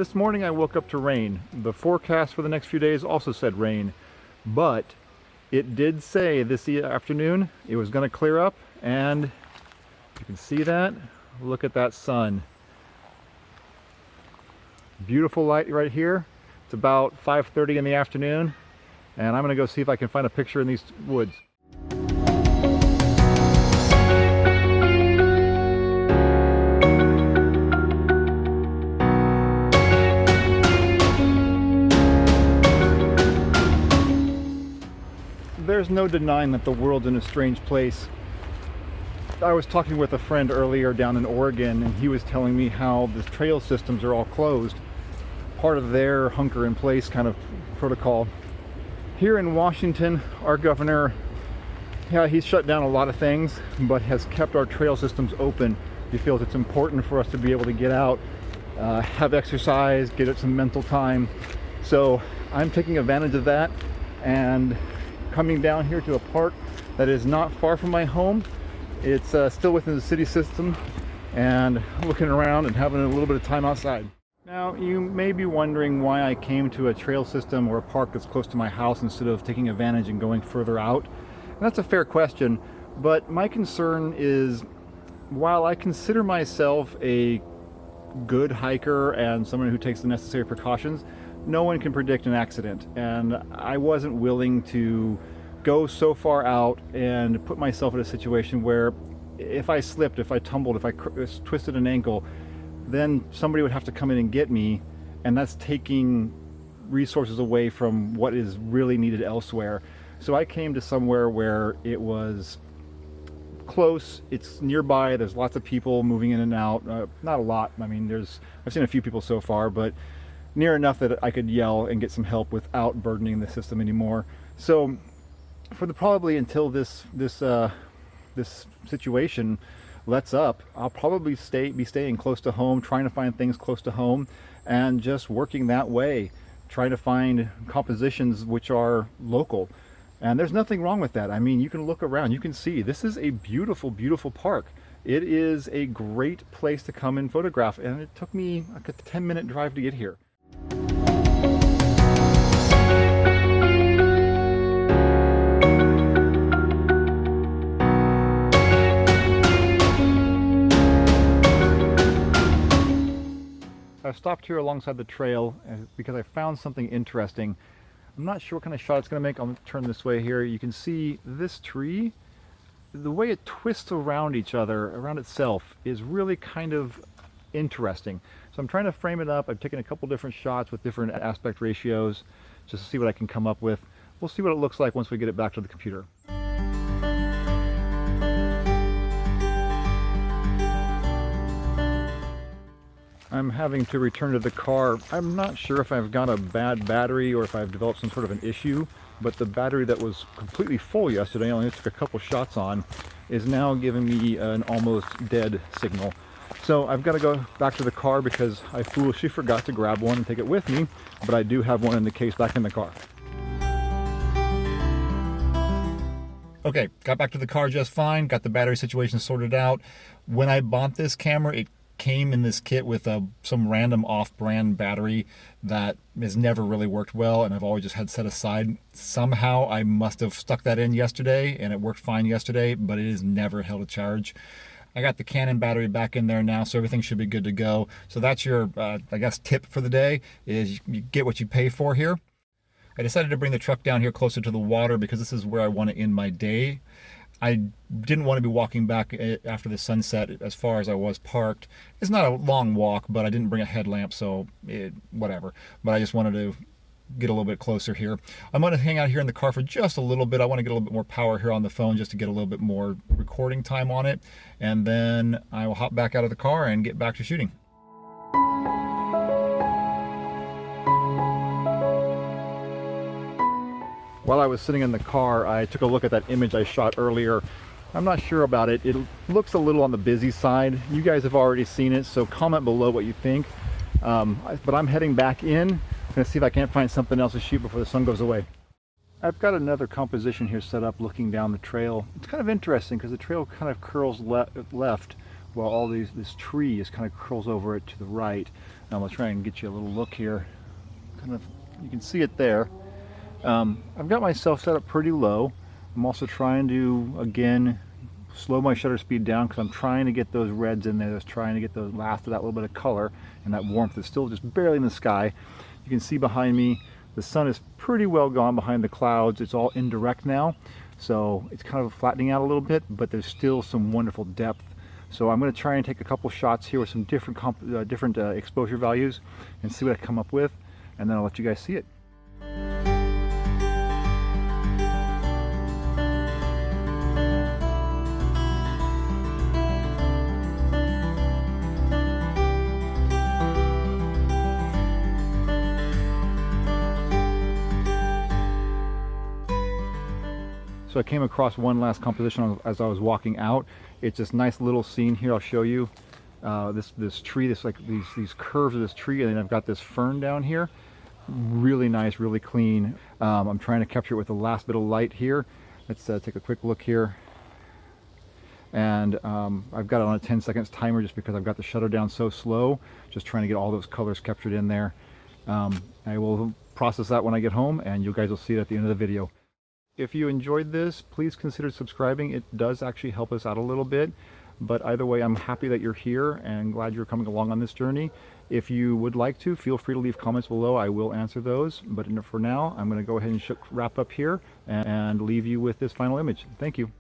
This morning I woke up to rain. The forecast for the next few days also said rain, but it did say this afternoon it was going to clear up, and you can see that. Look at that sun. Beautiful light right here. It's about 5:30 in the afternoon, and I'm going to go see if I can find a picture in these woods. There's no denying that the world's in a strange place. I was talking with a friend earlier down in Oregon, and he was telling me how the trail systems are all closed. Part of their hunker in place kind of protocol. Here in Washington, our governor, he's shut down a lot of things, but has kept our trail systems open. He feels it's important for us to be able to get out, have exercise, get it some mental time. So I'm taking advantage of that and coming down here to a park that is not far from my home. It's still within the city system, and looking around and having a little bit of time outside. Now, you may be wondering why I came to a trail system or a park that's close to my house instead of taking advantage and going further out. And that's a fair question, but my concern is, while I consider myself a good hiker and someone who takes the necessary precautions, no one can predict an accident, and I wasn't willing to go so far out and put myself in a situation where if I slipped, if I tumbled, if I twisted an ankle, then somebody would have to come in and get me, and that's taking resources away from what is really needed elsewhere. So I came to somewhere where it was close, it's nearby, there's lots of people moving in and out, not a lot, I mean I've seen a few people so far, but near enough that I could yell and get some help without burdening the system anymore. So for probably until this situation lets up, I'll probably be staying close to home, trying to find things close to home, and just working that way, trying to find compositions which are local. And there's nothing wrong with that. I mean, you can look around, you can see this is a beautiful, beautiful park. It is a great place to come and photograph, and it took me like a 10-minute drive to get here. I've stopped here alongside the trail because I found something interesting. I'm not sure what kind of shot it's going to make. I'll turn this way here. You can see this tree, the way it twists around each other, around itself, is really kind of interesting. So I'm trying to frame it up. I've taken a couple different shots with different aspect ratios just to see what I can come up with. We'll see what it looks like once we get it back to the computer. I'm having to return to the car. I'm not sure if I've got a bad battery or if I've developed some sort of an issue, but the battery that was completely full yesterday, I only took a couple shots on, is now giving me an almost dead signal. So I've got to go back to the car because I foolishly forgot to grab one and take it with me, but I do have one in the case back in the car. Okay, got back to the car just fine, got the battery situation sorted out. When I bought this camera, it came in this kit with some random off-brand battery that has never really worked well, and I've always just had set aside. Somehow I must have stuck that in yesterday and it worked fine yesterday, but it has never held a charge. I got the Canon battery back in there now, so everything should be good to go. So that's your I guess tip for the day, is you get what you pay for here. I decided to bring the truck down here closer to the water because this is where I want to end my day. I didn't want to be walking back after the sunset as far as I was parked. It's not a long walk, but I didn't bring a headlamp, so whatever. But I just wanted to get a little bit closer here. I'm going to hang out here in the car for just a little bit. I want to get a little bit more power here on the phone just to get a little bit more recording time on it. And then I will hop back out of the car and get back to shooting. While I was sitting in the car, I took a look at that image I shot earlier. I'm not sure about it. It looks a little on the busy side. You guys have already seen it, so comment below what you think. But I'm heading back in. I'm gonna see if I can't find something else to shoot before the sun goes away. I've got another composition here set up looking down the trail. It's kind of interesting because the trail kind of curls left while this tree is kind of curls over it to the right. I'm gonna try and get you a little look here. Kind of, you can see it there. I've got myself set up pretty low. I'm also trying to, again, slow my shutter speed down because I'm trying to get those reds in there. Just trying to get the last of that little bit of color, and that warmth is still just barely in the sky. You can see behind me, the sun is pretty well gone behind the clouds. It's all indirect now, so it's kind of flattening out a little bit, but there's still some wonderful depth. So I'm going to try and take a couple shots here with some different exposure values and see what I come up with, and then I'll let you guys see it. So I came across one last composition as I was walking out. It's this nice little scene here. I'll show you this tree. This like these curves of this tree, and then I've got this fern down here. Really nice, really clean. I'm trying to capture it with the last bit of light here. Let's take a quick look here. And I've got it on a 10 seconds timer just because I've got the shutter down so slow. Just trying to get all those colors captured in there. I will process that when I get home, and you guys will see it at the end of the video. If you enjoyed this, please consider subscribing. It does actually help us out a little bit, but either way, I'm happy that you're here and glad you're coming along on this journey. If you would like to, feel free to leave comments below. I will answer those, but for now, I'm going to go ahead and wrap up here and leave you with this final image. Thank you.